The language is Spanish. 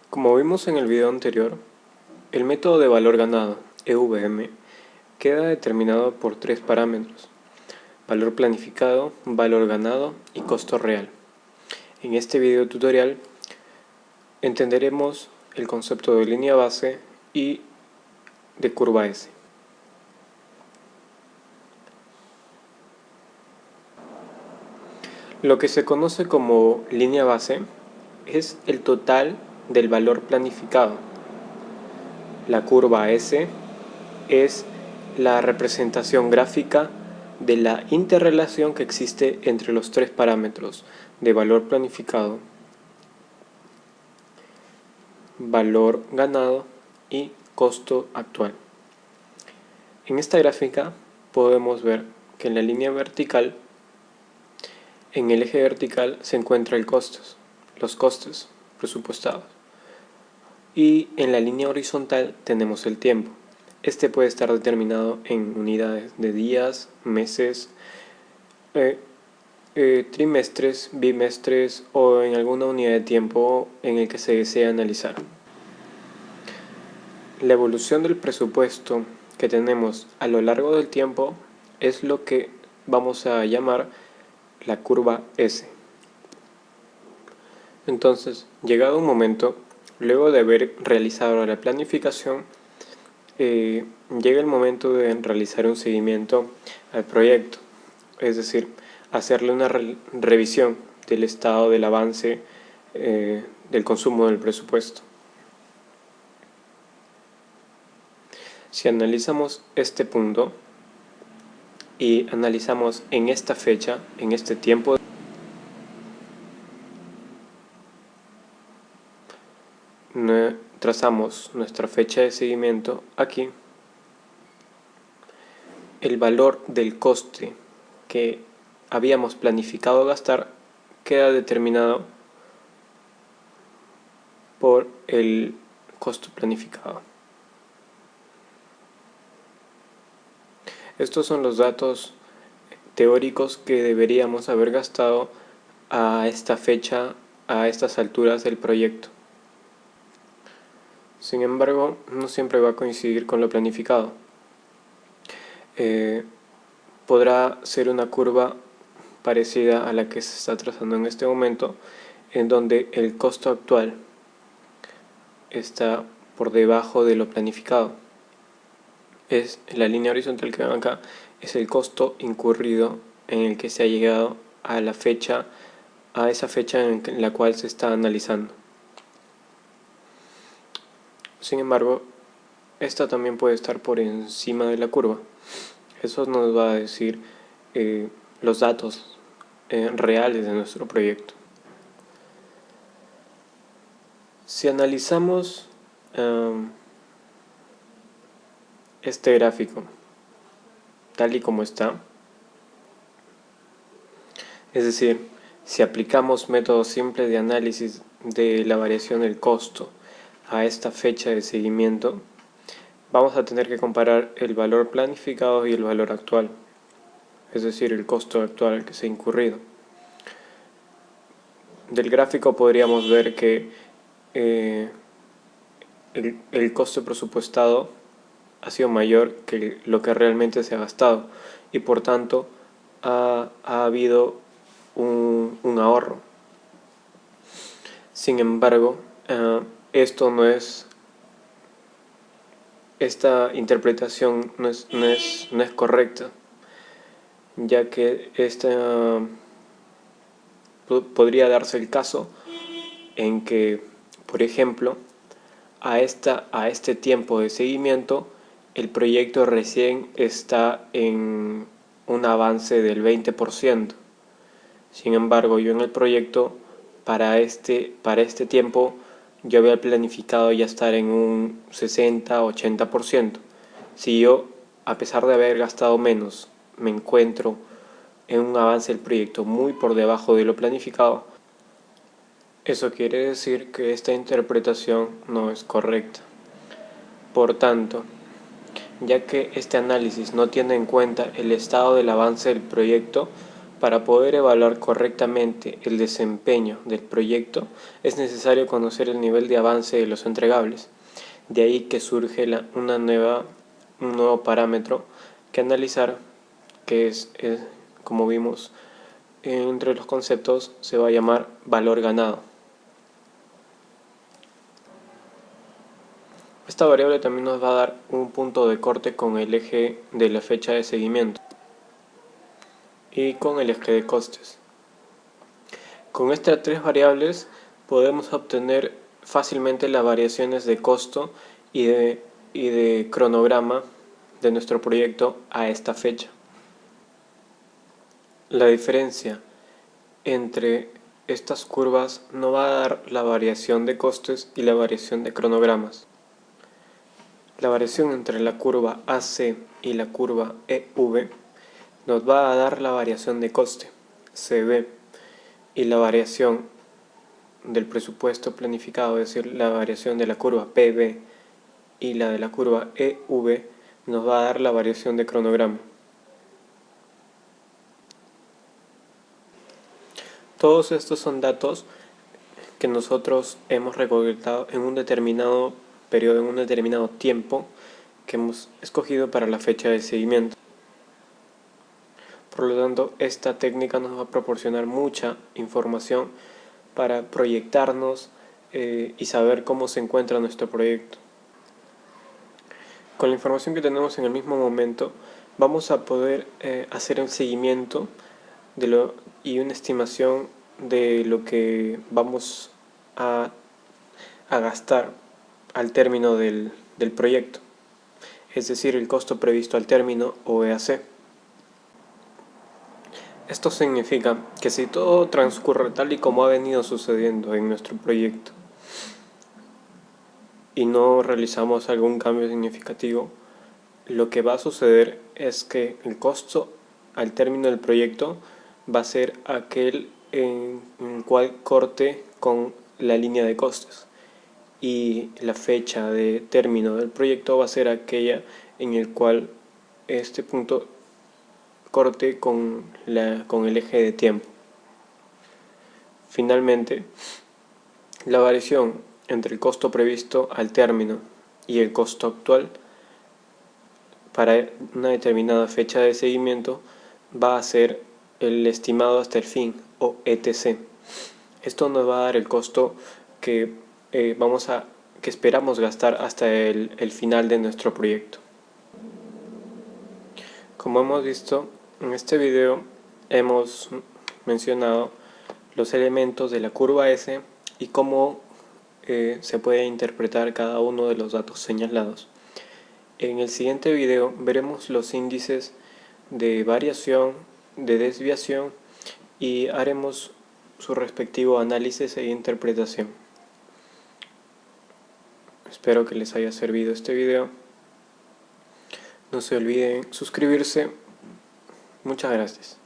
Como vimos en el video anterior, el método de valor ganado, EVM, queda determinado por tres parámetros: valor planificado, valor ganado y costo real. En este video tutorial entenderemos el concepto de línea base y de curva S. Lo que se conoce como línea base es el total del valor planificado. La curva S es la representación gráfica de la interrelación que existe entre los tres parámetros de valor planificado, valor ganado y costo actual. En esta gráfica podemos ver que en la línea vertical, en el eje vertical se encuentra los costes presupuestados, y en la línea horizontal tenemos el tiempo. Este puede estar determinado en unidades de días, meses, trimestres, bimestres o en alguna unidad de tiempo en el que se desea analizar. La evolución del presupuesto que tenemos a lo largo del tiempo es lo que vamos a llamar la curva S. Entonces, llegado un momento, luego de haber realizado la planificación, llega el momento de realizar un seguimiento al proyecto, es decir, hacerle una revisión del estado del avance del consumo del presupuesto. Si analizamos este punto y analizamos en esta fecha, en este tiempo, trazamos nuestra fecha de seguimiento aquí, el valor del coste que habíamos planificado gastar queda determinado por el costo planificado. Estos son los datos teóricos que deberíamos haber gastado a esta fecha, a estas alturas del proyecto. Sin embargo, no siempre va a coincidir con lo planificado. Podrá ser una curva parecida a la que se está trazando en este momento, en donde el costo actual está por debajo de lo planificado. Es la línea horizontal que ven acá, es el costo incurrido en el que se ha llegado a la fecha, a esa fecha en la cual se está analizando. Sin embargo, esta también puede estar por encima de la curva. Eso nos va a decir los datos reales de nuestro proyecto. Si analizamos este gráfico tal y como está, es decir, si aplicamos métodos simples de análisis de la variación del costo a esta fecha de seguimiento, vamos a tener que comparar el valor planificado y el valor actual, es decir, el costo actual que se ha incurrido. Del gráfico podríamos ver que el costo presupuestado ha sido mayor que lo que realmente se ha gastado, y por tanto ha habido un ahorro. Sin embargo, esta interpretación no es correcta, ya que podría darse el caso en que, por ejemplo, a este tiempo de seguimiento, el proyecto recién está en un avance del 20%. Sin embargo, yo en el proyecto, para este tiempo, yo había planificado ya estar en un 60-80%. Si yo, a pesar de haber gastado menos, me encuentro en un avance del proyecto muy por debajo de lo planificado, eso quiere decir que esta interpretación no es correcta. Por tanto, ya que este análisis no tiene en cuenta el estado del avance del proyecto, Para poder evaluar correctamente el desempeño del proyecto, es necesario conocer el nivel de avance de los entregables. De ahí que surge un nuevo parámetro que analizar, que como vimos, entre los conceptos se va a llamar valor ganado. Esta variable también nos va a dar un punto de corte con el eje de la fecha de seguimiento y con el eje de costes. Con estas tres variables podemos obtener fácilmente las variaciones de costo y de cronograma de nuestro proyecto a esta fecha. La diferencia entre estas curvas no va a dar la variación de costes y la variación de cronogramas. La variación entre la curva AC y la curva EV nos va a dar la variación de coste, CB, y la variación del presupuesto planificado, es decir, la variación de la curva PB y la de la curva EV, nos va a dar la variación de cronograma. Todos estos son datos que nosotros hemos recolectado en un determinado periodo, en un determinado tiempo que hemos escogido para la fecha de seguimiento. Por lo tanto, esta técnica nos va a proporcionar mucha información para proyectarnos y saber cómo se encuentra nuestro proyecto. Con la información que tenemos en el mismo momento, vamos a poder hacer un seguimiento y una estimación de lo que vamos a gastar al término del proyecto, es decir, el costo previsto al término o EAC. Esto significa que si todo transcurre tal y como ha venido sucediendo en nuestro proyecto y no realizamos algún cambio significativo, lo que va a suceder es que el costo al término del proyecto va a ser aquel en el cual corte con la línea de costes, y la fecha de término del proyecto va a ser aquella en el cual este punto corte con el eje de tiempo. Finalmente, la variación entre el costo previsto al término y el costo actual para una determinada fecha de seguimiento va a ser el estimado hasta el fin, o ETC. Esto nos va a dar el costo que que esperamos gastar hasta el final de nuestro proyecto. Como hemos visto, en este video hemos mencionado los elementos de la curva S y cómo se puede interpretar cada uno de los datos señalados. En el siguiente video veremos los índices de variación, de desviación, y haremos su respectivo análisis e interpretación. Espero que les haya servido este video. No se olviden suscribirse. Muchas gracias.